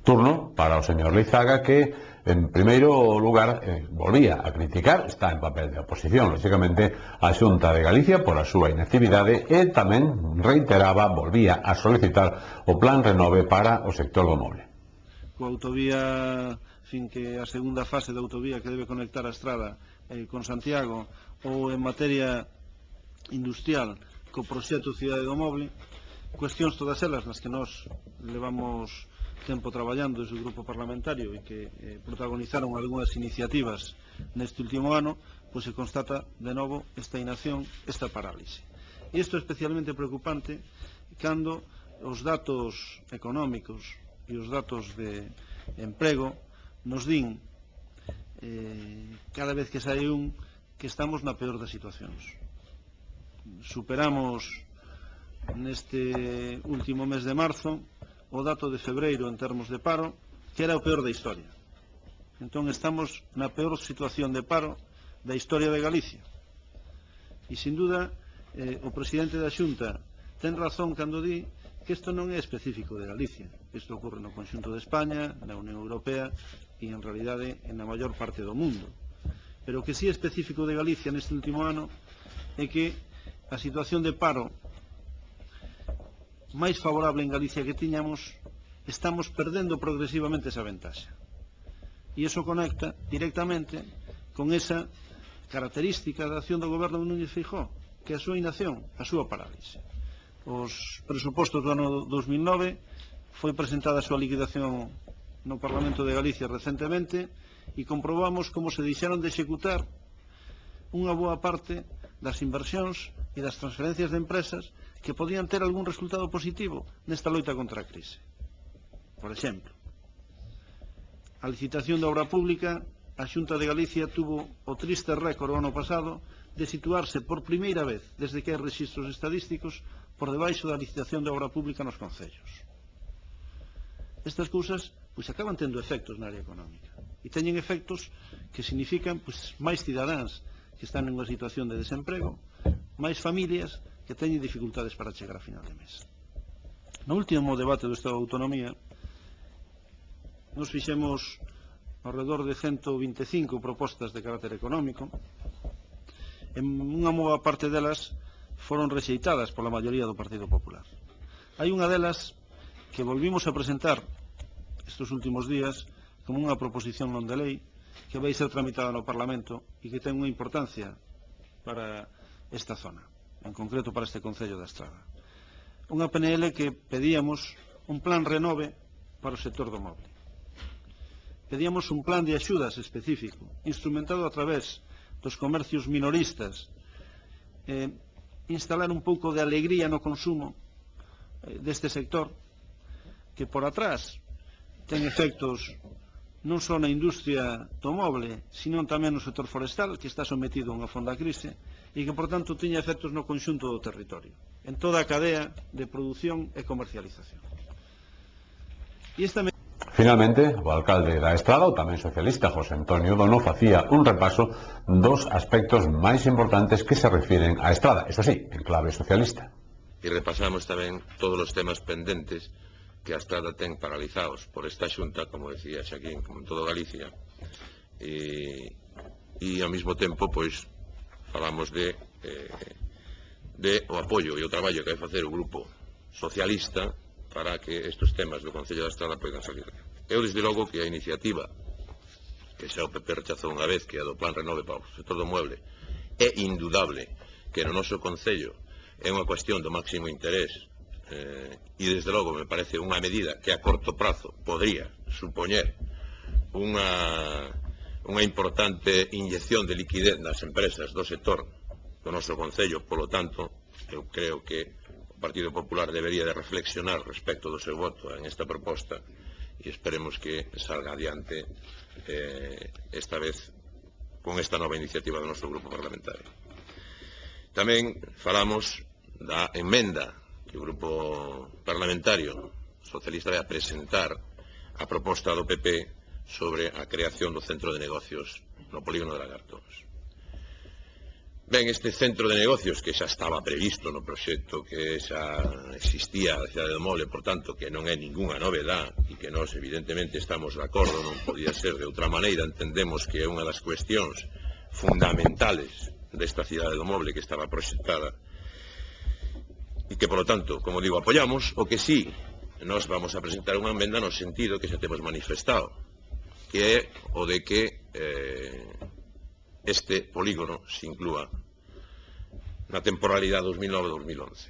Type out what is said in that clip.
Turno para o señor Leizaga, que en primeiro lugar volvía a criticar, está en papel de oposición, lógicamente, a Xunta de Galicia por a súa inactividade e tamén reiteraba, volvía a solicitar o plan Renove para o sector do moble. Coa autovía, que a segunda fase da autovía que debe conectar a Estrada con Santiago, ou en materia industrial co proxecto Cidade do Moble, cuestións todas elas nas que nós levamos tempo traballando desde o grupo parlamentario e que protagonizaron algunhas iniciativas neste último ano, pois se constata de novo esta inacción, esta parálise. E isto é especialmente preocupante cando os datos económicos e os datos de emprego nos din cada vez que sai un que estamos na peor das situacións. Superamos neste último mes de marzo o dato de febreiro en termos de paro, que era o peor da historia. Entón estamos na peor situación de paro da historia de Galicia. E sin duda o presidente da Xunta ten razón cando di que isto non é específico de Galicia. Isto ocorre no conxunto de España, na Unión Europea e en realidade na maior parte do mundo. Pero o que sí é específico de Galicia neste último ano é que a situación de paro máis favorable en Galicia que tiñamos, estamos perdendo progresivamente esa ventaxa. E iso conecta directamente con esa característica da acción do goberno de Núñez Feijóo, que é a súa inacción, a súa parálise. Os presupostos do ano 2009 foi presentada a súa liquidación no Parlamento de Galicia recentemente e comprobamos como se deixaron de executar unha boa parte das inversións e das transferencias de empresas que podían ter algún resultado positivo nesta loita contra a crise. Por exemplo, a licitación da obra pública, a Xunta de Galicia tuvo o triste récord o ano pasado de situarse por primeira vez desde que hai rexistros estadísticos por debaixo da licitación de obra pública nos concellos. Estas cousas pois acaban tendo efectos na área económica e teñen efectos que significan máis cidadáns que están nunha situación de desemprego, máis familias que teñen dificultades para chegar a final de mes. No último debate do Estado de Autonomía nos fixemos alrededor de 125 propostas de carácter económico. En unha boa parte delas foron rexeitadas pola maioría do Partido Popular. Hai unha delas que volvimos a presentar estes últimos días como unha proposición non de lei que vai ser tramitada no Parlamento e que ten unha importancia para esta zona, en concreto para este Concello da Estrada. Unha PNL que pedíamos un plan Renove para o sector do moble. Pedíamos un plan de axudas específico, instrumentado a través dos comercios minoristas, instalar un pouco de alegría no consumo deste sector, que por atrás ten efectos non só na industria do moble, sino tamén no sector forestal, que está sometido a unha fonda crise, e que, por tanto, tiña efectos no conxunto do territorio, en toda a cadea de produción e comercialización. Finalmente, o alcalde da Estrada, o tamén socialista José Antonio Dono, facía un repaso dos aspectos máis importantes que se refiren á Estrada, eso sí, en clave socialista. E repasamos tamén todos os temas pendentes que a Estrada ten paralizados por esta Xunta, como decía Xaquín, como en todo Galicia, e ao mesmo tempo, pois, falamos de o apoio e o traballo que vai facer o grupo socialista para que estes temas do Concello da Estrada poidan salir. Eu, desde logo, que a iniciativa que xa o PP rechazou unha vez, que é do plan Renove para o sector do mueble, é indudable que no noso Concello é unha cuestión do máximo interés e, desde logo, me parece unha medida que a corto prazo podría supoñer unha importante inyección de liquidez nas empresas do sector do noso Concello. Polo tanto, eu creo que o Partido Popular debería de reflexionar respecto do seu voto en esta proposta e esperemos que salga adiante esta vez con esta nova iniciativa do noso grupo parlamentario. Tamén falamos da emenda que o grupo parlamentario socialista vai a presentar a proposta do PP sobre a creación do centro de negocios no polígono de Lagartons. Ben, este centro de negocios que xa estaba previsto no proxecto, que xa existía a cidade do Mole, por tanto, que non é ningunha novedad e que nós evidentemente estamos de acordo, non podía ser de outra maneira, entendemos que é unha das cuestións fundamentales desta cidade do Mole que estaba proxectada e que, por lo tanto, como digo, apoyamos. O que sí, nós vamos a presentar unha emenda no sentido que xa temos manifestado, que é o de que este polígono se inclúa na temporalidade 2009-2011.